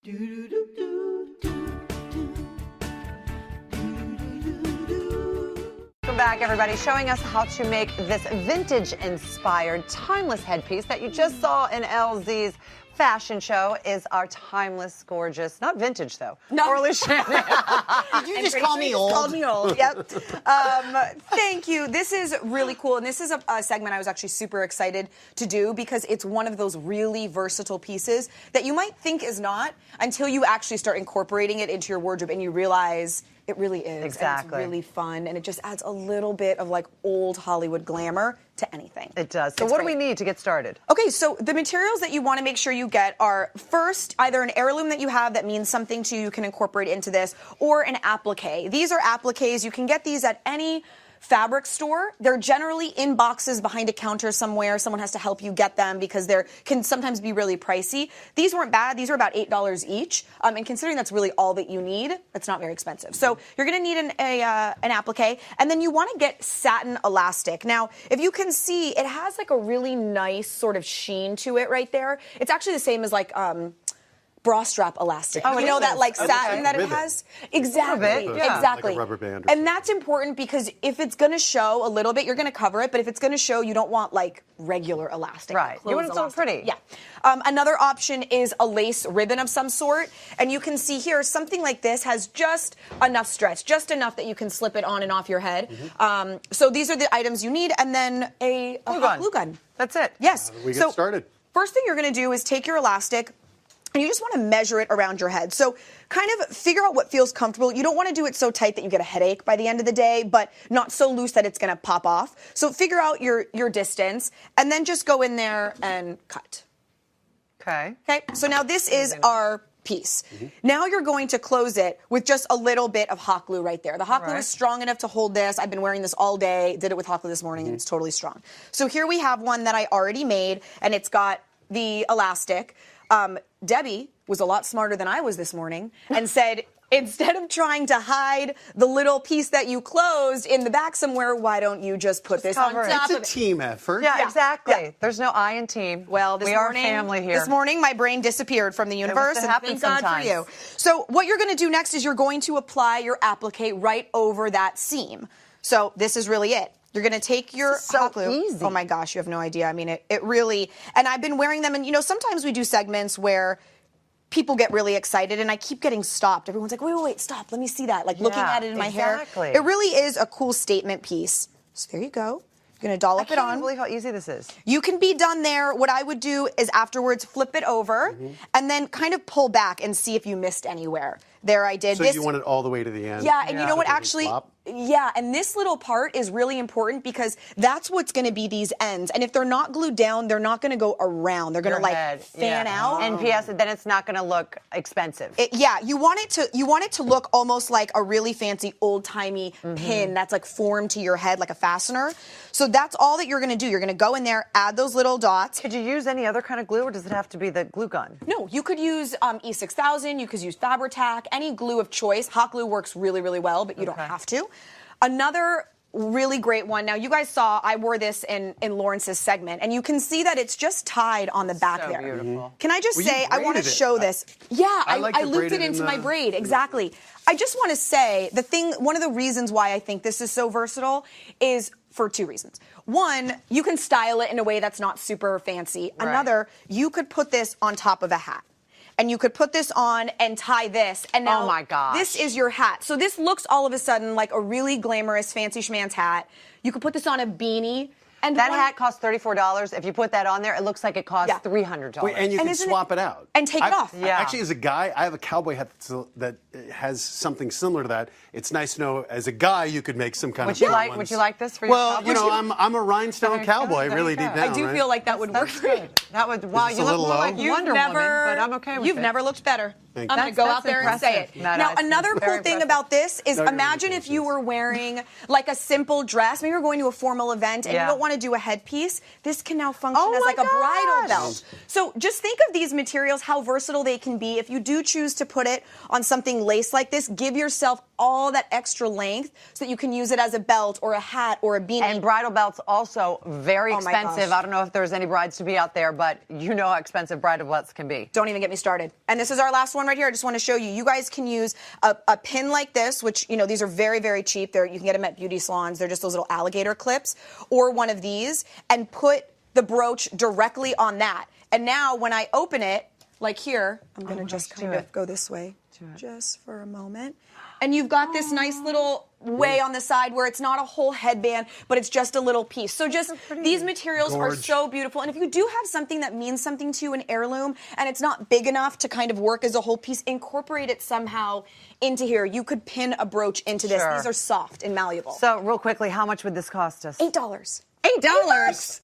Welcome back, everybody, showing us how to make this vintage-inspired, timeless headpiece that you just saw in LZ's fashion show is our timeless, gorgeous, not vintage, though, Orly Shannon. Did you just call me old? Called me old, yep. Thank you. This is really cool, and this is a segment I was actually super excited to do because it's one of those really versatile pieces that you might think is not until you actually start incorporating it into your wardrobe and you realize it really is. Exactly. And it's really fun, and it just adds a little bit of like old Hollywood glamour to anything. It does. So what do we need to get started? Okay, so the materials that you want to make sure you get are first either an heirloom that you have that means something to you, can incorporate into this, or an applique. These are appliques. You can get these at any fabric store. They're generally in boxes behind a counter somewhere. Someone has to help you get them because they can sometimes be really pricey. These weren't bad. These were about $8 each. And considering that's really all that you need, it's not very expensive. So you're going to need an applique. And then you want to get satin elastic. Now, if you can see, it has like a really nice sort of sheen to it right there. It's actually the same as like bra strap elastic. Oh, you know that like satin that it has? Exactly. Yeah. Exactly. Like a rubber band or and that's important because if it's going to show a little bit, you're going to cover it. But if it's going to show, you don't want like regular elastic. Right. You want it to look pretty. Yeah. Another option is a lace ribbon of some sort. And you can see here, something like this has just enough stretch, just enough that you can slip it on and off your head. So these are the items you need. And then a hot glue gun. That's it. Yes. How do we get started? First thing you're going to do is take your elastic, and you just want to measure it around your head. So kind of figure out what feels comfortable. You don't want to do it so tight that you get a headache by the end of the day, but not so loose that it's going to pop off. So figure out your distance, and then just go in there and cut. Okay. Okay, so now this is our piece. Now you're going to close it with just a little bit of hot glue right there. The hot glue is strong enough to hold this. I've been wearing this all day. Did it with hot glue this morning, and it's totally strong. So here we have one that I already made, and it's got the elastic. Debbie was a lot smarter than I was this morning and said, instead of trying to hide the little piece that you closed in the back somewhere, why don't you just put this on top of it? It's a team effort. Yeah, exactly. Yeah. There's no I in team. Well, we are a family here. This morning, my brain disappeared from the universe, and thank God for you. So what you're going to do next is you're going to apply your applique right over that seam. So this is really it. You're going to take your hot glue. Easy. Oh my gosh, you have no idea. I mean, it really, and I've been wearing them, and you know, sometimes we do segments where people get really excited, and I keep getting stopped. Everyone's like, wait, stop. Let me see that. Like looking at it in my hair. It really is a cool statement piece. So there you go. You're going to dollop it on. I can't believe how easy this is. You can be done there. What I would do is afterwards flip it over and then kind of pull back and see if you missed anywhere. There I did. So you want it all the way to the end? Yeah, and you know what, actually, and this little part is really important because that's what's going to be these ends. And if they're not glued down, they're not going to go around. They're going to like fan out. And P.S. then it's not going to look expensive. You want it to look almost like a really fancy old-timey pin that's like formed to your head like a fastener. So that's all that you're going to do. You're going to go in there, add those little dots. Could you use any other kind of glue, or does it have to be the glue gun? No, you could use E6000. You could use Fabri-Tac, any glue of choice. Hot glue works really, really well, but you don't have to. Another really great one. Now, you guys saw I wore this in Lawrence's segment, and you can see that it's just tied on the back there. Beautiful. Can I just say, I want to show this. Yeah, I looped it into my braid. Exactly. I just want to say one of the reasons why I think this is so versatile is for two reasons. One, you can style it in a way that's not super fancy. Another, you could put this on top of a hat. And you could put this on and tie this, and now oh my gosh, this is your hat. So this looks all of a sudden like a really glamorous, fancy schman's hat. You could put this on a beanie. And that hat costs $34. If you put that on there, it looks like it costs $300. Wait, and you can swap it out. And take it off. Yeah. Actually, as a guy, I have a cowboy hat that has something similar to that. It's nice to know, as a guy, you could make some kind of fun ones. Would you like this for your cowboy? Well, you know, I'm a rhinestone cowboy, really deep down. I do feel like that would work for you. That would, wow, you look more like Wonder Woman, but I'm okay with it. You've never looked better. I'm going to go out there and say it. Now, another cool thing about this is imagine if you were wearing like a simple dress. Maybe you're going to a formal event and you don't want to do a headpiece. This can now function as like a bridal belt. So just think of these materials, how versatile they can be. If you do choose to put it on something lace like this, give yourself all that extra length so that you can use it as a belt or a hat or a beanie. And bridal belts also very expensive. I don't know if there's any brides to be out there, but you know how expensive bridal belts can be. Don't even get me started. And this is our last one right here. I just want to show you. You guys can use a pin like this, which, you know, these are very, very cheap. You can get them at beauty salons. They're just those little alligator clips, or one of these, and put the brooch directly on that. And now when I open it, like here, I'm going to just kind of go this way just for a moment. And you've got this nice little way on the side where it's not a whole headband, but it's just a little piece. So just these materials are so beautiful. And if you do have something that means something to you, an heirloom, and it's not big enough to kind of work as a whole piece, incorporate it somehow into here. You could pin a brooch into this. These are soft and malleable. So real quickly, how much would this cost us? $8. $8?